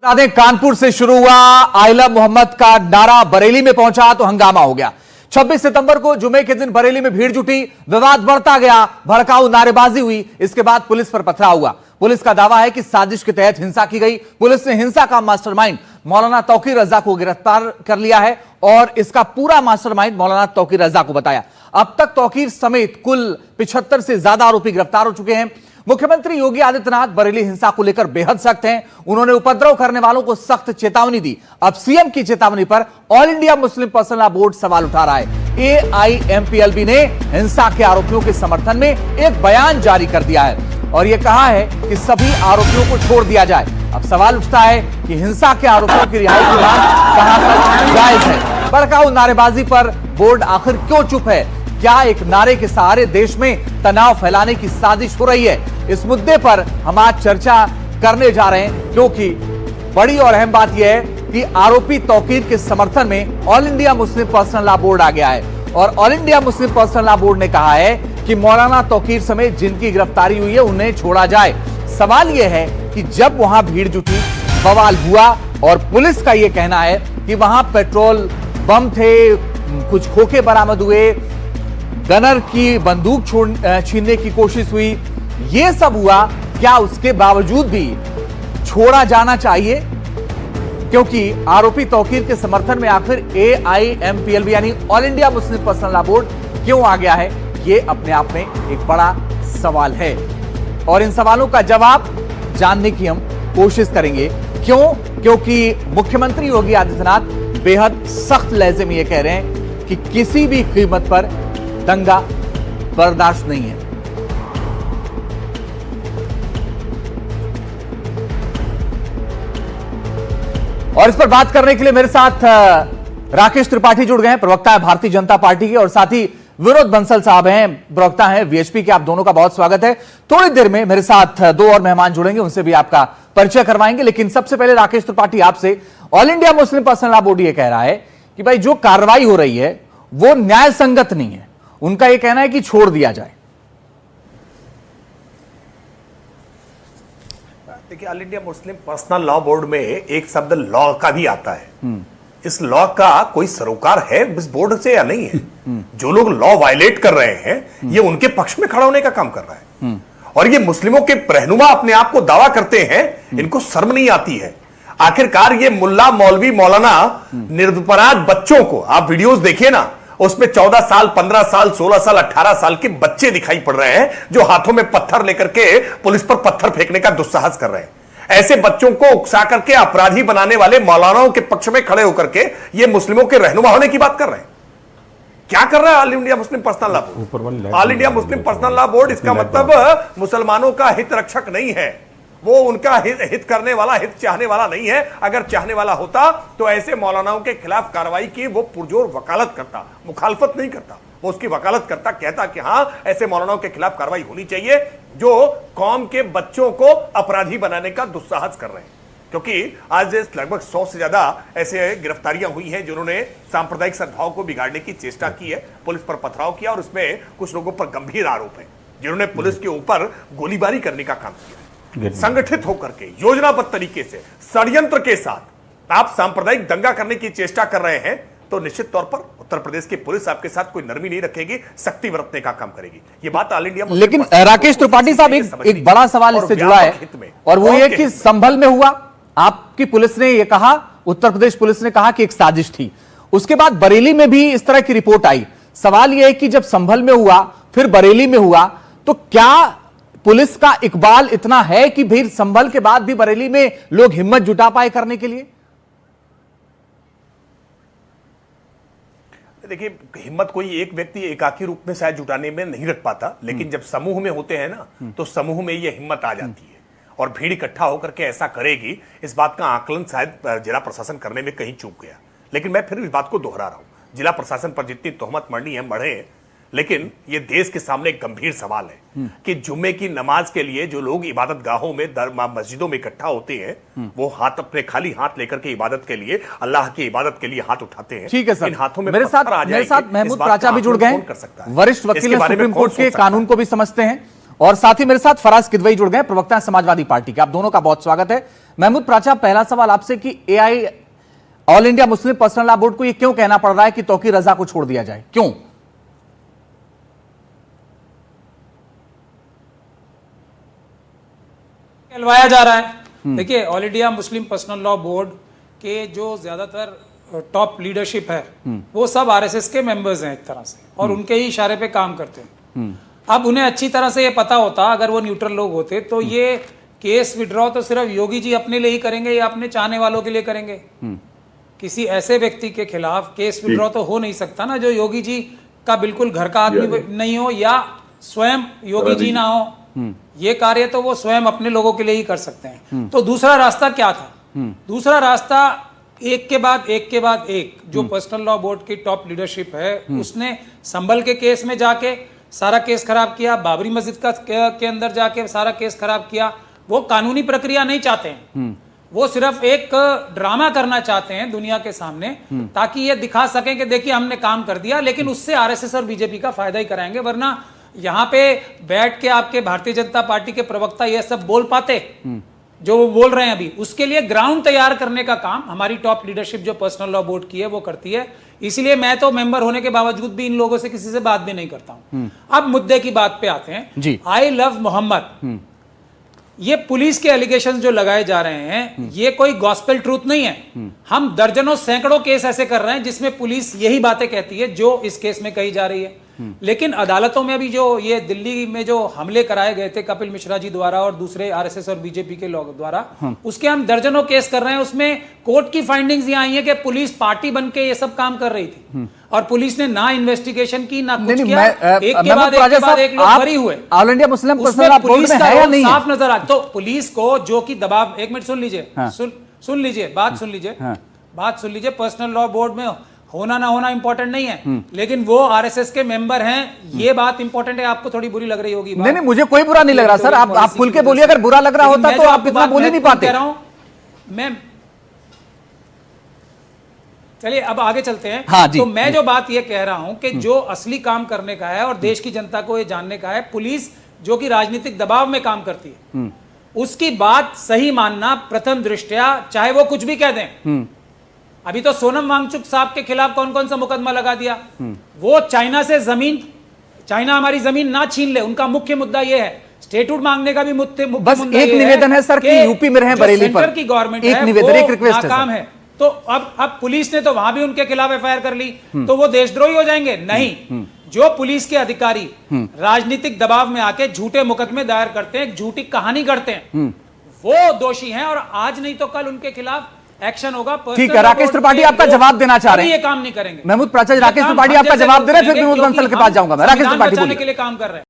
बता दें, कानपुर से शुरू हुआ आइला मोहम्मद का नारा बरेली में पहुंचा तो हंगामा हो गया। 26 सितंबर को जुमे के दिन बरेली में भीड़ जुटी, विवाद बढ़ता गया, भड़काऊ नारेबाजी हुई। इसके बाद पुलिस पर पथराव हुआ। पुलिस का दावा है कि साजिश के तहत हिंसा की गई। पुलिस ने हिंसा का मास्टरमाइंड मौलाना तौकीर रजा को गिरफ्तार कर लिया है और इसका पूरा मास्टरमाइंड मौलाना तौकीर रजा को बताया। अब तक तौकीर समेत कुल 75 से ज्यादा आरोपी गिरफ्तार हो चुके हैं। मुख्यमंत्री योगी आदित्यनाथ बरेली हिंसा को लेकर बेहद सख्त हैं। उन्होंने उपद्रव करने वालों को सख्त चेतावनी दी। अब सीएम की चेतावनी पर all India Muslim Personal Law board सवाल उठा रहा है। AIMPLB ने हिंसा के आरोपियों के समर्थन में एक बयान जारी कर दिया है और यह कहा है कि सभी आरोपियों को छोड़ दिया जाए। अब सवाल उठता है कि हिंसा के आरोपियों की रिहाई की मांग कहां तक जायज है। भड़काऊ नारेबाजी पर बोर्ड आखिर क्यों चुप है? क्या एक नारे के सहारे देश में तनाव फैलाने की साजिश हो रही है? इस मुद्दे पर हम आज चर्चा करने जा रहे हैं, क्योंकि बड़ी और अहम बात यह है कि आरोपी तौकीर के समर्थन में All India Muslim Personal Law Board आ गया है और All India Muslim Personal Law Board ने कहा है कि मौलाना तौकीर समेत जिनकी गिरफ्तारी हुई है उन्हें छोड़ा जाए। सवाल यह है कि जब वहां भीड़ जुटी, बवाल हुआ और पुलिस का यह कहना है कि वहां पेट्रोल बम थे, कुछ खोखे बरामद हुए, गनर की बंदूक छीनने की कोशिश हुई, यह सब हुआ, क्या उसके बावजूद भी छोड़ा जाना चाहिए? क्योंकि आरोपी तौकीर के समर्थन में आखिर AIMPLB यानी all India Muslim Personal Law board क्यों आ गया है, यह अपने आप में एक बड़ा सवाल है और इन सवालों का जवाब जानने की हम कोशिश करेंगे। क्यों? क्योंकि मुख्यमंत्री योगी आदित्यनाथ बेहद सख्त लहजे में यह कह रहे हैं कि किसी भी कीमत पर दंगा बर्दाश्त नहीं है। और इस पर बात करने के लिए मेरे साथ राकेश त्रिपाठी जुड़ गए हैं, प्रवक्ता है भारतीय जनता पार्टी के, और साथ ही विनोद बंसल साहब हैं, प्रवक्ता हैं VHP के। आप दोनों का बहुत स्वागत है। थोड़ी देर में मेरे साथ दो और मेहमान जुड़ेंगे, उनसे भी आपका परिचय करवाएंगे। लेकिन सबसे पहले राकेश त्रिपाठी, आपसे, all India Muslim Personal Law board यह कह रहा है कि भाई जो कार्रवाई हो रही है वो न्याय संगत नहीं है। उनका यह कहना है कि छोड़ दिया जाए। देखिए, all India Muslim Personal Law board में एक शब्द लॉ का भी आता है। इस लॉ का कोई सरोकार है इस बोर्ड से या नहीं है? जो लोग लॉ वायलेट कर रहे हैं ये उनके पक्ष में खड़ा होने का काम कर रहा है और ये मुस्लिमों के रहनुमा अपने आप को दावा करते हैं, इनको शर्म नहीं आती है। आखिरकार ये मुल्ला मौलवी मौलाना निरपराध बच्चों को, आप वीडियोस देखिए ना, उसमें 14 साल 15 साल 16 साल 18 साल के बच्चे दिखाई पड़ रहे हैं जो हाथों में पत्थर लेकर के पुलिस पर पत्थर फेंकने का दुस्साहस कर रहे हैं। ऐसे बच्चों को उकसा करके अपराधी बनाने वाले मौलानाओं के पक्ष में खड़े होकर के ये मुस्लिमों के रहनुमा होने की बात कर रहे हैं। क्या कर रहा है all India Muslim Personal Law board? All India Muslim Personal Law board, इसका मतलब मुसलमानों का हित रक्षक नहीं है, वो उनका हित करने वाला, हित चाहने वाला नहीं है। अगर चाहने वाला होता तो ऐसे मौलानाओं के खिलाफ कार्रवाई की वो पुरजोर वकालत करता, मुखालफत नहीं करता, वो उसकी वकालत करता, कहता कि हां ऐसे मौलानाओं के खिलाफ कार्रवाई होनी चाहिए जो कौम के बच्चों को अपराधी बनाने का दुस्साहस कर रहे हैं। क्योंकि आज लगभग 100 से ज्यादा ऐसे गिरफ्तारियां हुई हैं जिन्होंने सांप्रदायिक सद्भाव को बिगाड़ने की चेष्टा की है, पुलिस पर पथराव किया और उसमें कुछ लोगों पर गंभीर आरोप है जिन्होंने पुलिस के ऊपर गोलीबारी करने का काम किया। संगठित होकर के योजनाबद्ध तरीके से षड्यंत्र के साथ आप सांप्रदायिक दंगा करने की चेष्टा कर रहे हैं तो निश्चित तौर पर उत्तर प्रदेश की पुलिस आपके साथ कोई नरमी नहीं रखेगी, सख्ती बरतने का काम करेगी। ये बात ऑल इंडिया। लेकिन राकेश त्रिपाठी साहब, एक बड़ा सवाल इससे जुड़ा है और वो ये कि संभल में हुआ, आपकी पुलिस ने यह कहा, उत्तर प्रदेश पुलिस ने कहा कि एक साजिश थी। उसके बाद बरेली में भी इस तरह की रिपोर्ट आई। सवाल यह है कि जब संभल में हुआ फिर बरेली में हुआ, तो क्या पुलिस का इकबाल इतना है कि फिर संभल के बाद भी बरेली में लोग हिम्मत जुटा पाए करने के लिए? देखिए, हिम्मत कोई एक व्यक्ति एकाकी रूप में शायद जुटाने में नहीं रख पाता, लेकिन जब समूह में होते हैं ना तो समूह में ये हिम्मत आ जाती है और भीड़ इकट्ठा होकर के ऐसा करेगी, इस बात का आकलन शायद जिला प्रशासन करने में कहीं चूक गया। लेकिन मैं फिर इस बात को दोहरा रहा हूं, जिला प्रशासन पर जितनी तोहमत मढ़नी है मढ़े, लेकिन ये देश के सामने एक गंभीर सवाल है कि जुम्मे की नमाज के लिए जो लोग इबादत गाहों में, मस्जिदों में इकट्ठा होते हैं, वो हाथ अपने खाली हाथ लेकर के इबादत के लिए, अल्लाह की इबादत के लिए हाथ उठाते हैं। ठीक है सर, इन हाथों में मेरे साथ महमूद प्राचा भी जुड़ गए, वरिष्ठ वकील सुप्रीम कोर्ट के कानून को भी समझते हैं और साथ ही मेरे साथ फराज किदवई जुड़ गए, प्रवक्ता समाजवादी पार्टी के। आप दोनों का बहुत स्वागत है। महमूद प्राचा, पहला सवाल आपसे कि AI all India Muslim Personal Law board को यह क्यों कहना पड़ रहा है कि तौकीर रजा को छोड़ दिया जाए, क्यों? कहलवाया जा रहा है। देखिए, all India Muslim Personal Law board के जो ज्यादातर टॉप लीडरशिप है वो सब आरएसएस के मेंबर्स हैं एक तरह से, और उनके ही इशारे पे काम करते हैं। अब उन्हें अच्छी तरह से ये पता होता, अगर वो न्यूट्रल लोग होते, तो ये केस विड्रॉ तो सिर्फ योगी जी अपने लिए ही करेंगे या अपने चाहने वालों के लिए करेंगे। किसी ऐसे व्यक्ति के खिलाफ केस विड्रॉ तो हो नहीं सकता ना जो योगी जी का बिल्कुल घर का आदमी नहीं हो या स्वयं योगी जी ना हो। ये कार्य तो वो स्वयं अपने लोगों के लिए ही कर सकते हैं। तो दूसरा रास्ता क्या था? दूसरा रास्ता एक के बाद एक जो पर्सनल लॉ बोर्ड की टॉप लीडरशिप है उसने संभल के केस में जाके सारा केस खराब किया, बाबरी मस्जिद के अंदर जाके सारा केस खराब किया। वो कानूनी प्रक्रिया नहीं चाहते हैं, वो सिर्फ एक ड्रामा करना चाहते हैं दुनिया के सामने, ताकि ये दिखा सकें कि देखिए हमने काम कर दिया। लेकिन उससे आरएसएस और बीजेपी का फायदा ही कराएंगे, वरना यहाँ पे बैठ के आपके भारतीय जनता पार्टी के प्रवक्ता ये सब बोल पाते जो वो बोल रहे हैं अभी? उसके लिए ग्राउंड तैयार करने का काम हमारी टॉप लीडरशिप जो पर्सनल लॉ बोर्ड की है वो करती है। इसलिए मैं तो मेंबर होने के बावजूद भी इन लोगों से किसी से बात भी नहीं करता हूं। अब मुद्दे की बात पे आते हैं। आई लव मोहम्मद, ये पुलिस के एलिगेशन जो लगाए जा रहे हैं ये कोई गॉस्पेल ट्रूथ नहीं है। हम दर्जनों सैकड़ों केस ऐसे कर रहे हैं जिसमें पुलिस यही बातें कहती है जो इस केस में कही जा रही है। लेकिन अदालतों में भी जो ये दिल्ली में जो हमले कराए गए थे कपिल मिश्रा जी द्वारा और दूसरे आरएसएस और बीजेपी के लोगों द्वारा, उसके हम दर्जनों केस कर रहे हैं। उसमें कोर्ट की फाइंडिंग्स ये आई है कि पुलिस पार्टी बन के ये सब काम कर रही थी और पुलिस ने ना इन्वेस्टिगेशन की ना कुछ किया। एक के बाद एक लोग बरी हुए। All India Muslim Personal Law board में है या नहीं? साफ नजर आ तो पुलिस को जो कि दबाव, एक मिनट सुन लीजिए, सुन लीजिए, बात सुन लीजिए। पर्सनल लॉ बोर्ड में होना ना होना इंपॉर्टेंट नहीं है, लेकिन वो आरएसएस के मेंबर हैं, ये बात इंपॉर्टेंट है। आपको थोड़ी बुरी लग रही होगी। नहीं, मुझे कोई बुरा नहीं लग रहा सर, आप खुल के बोलिए। अगर बुरा लग रहा होता तो आप इतना बोल ही नहीं पाते। कह रहा हूं मैं, चलिए अब आगे चलते हैं। हाँ जी, तो मैं जो बात ये कह रहा हूं कि जो असली काम करने का है और देश की जनता को ये जानने का है, पुलिस जो कि राजनीतिक दबाव में काम करती है उसकी बात सही मानना प्रथम दृष्टया, चाहे वो कुछ भी कह दें। अभी तो सोनम वांगचुक साहब के खिलाफ कौन कौन सा मुकदमा लगा दिया। वो चाइना से जमीन, चाइना हमारी जमीन ना छीन ले, उनका मुख्य मुद्दा ये है। स्टेटहुड मांगने का भी बस एक निवेदन है सर कि यूपी में रहे बरेली पर, की गवर्नमेंट एक निवेदन, एक रिक्वेस्ट नाकाम है। तो अब पुलिस ने तो वहां भी उनके खिलाफ एफआईआर कर ली, तो वो देशद्रोही हो जाएंगे? नहीं। जो पुलिस के अधिकारी राजनीतिक दबाव में आके झूठे मुकदमे दायर करते हैं, झूठी कहानी करते हैं, वो दोषी हैं और आज नहीं तो कल उनके खिलाफ एक्शन होगा। ठीक है, राकेश त्रिपाठी आपका जवाब देना चाह रहे हैं। ये काम नहीं करेंगे। महमूद प्राचा, राकेश त्रिपाठी आपका जवाब दे रहे हैं, फिर विनोद बंसल के पास जाऊंगा मैं। राकेश त्रिपाठी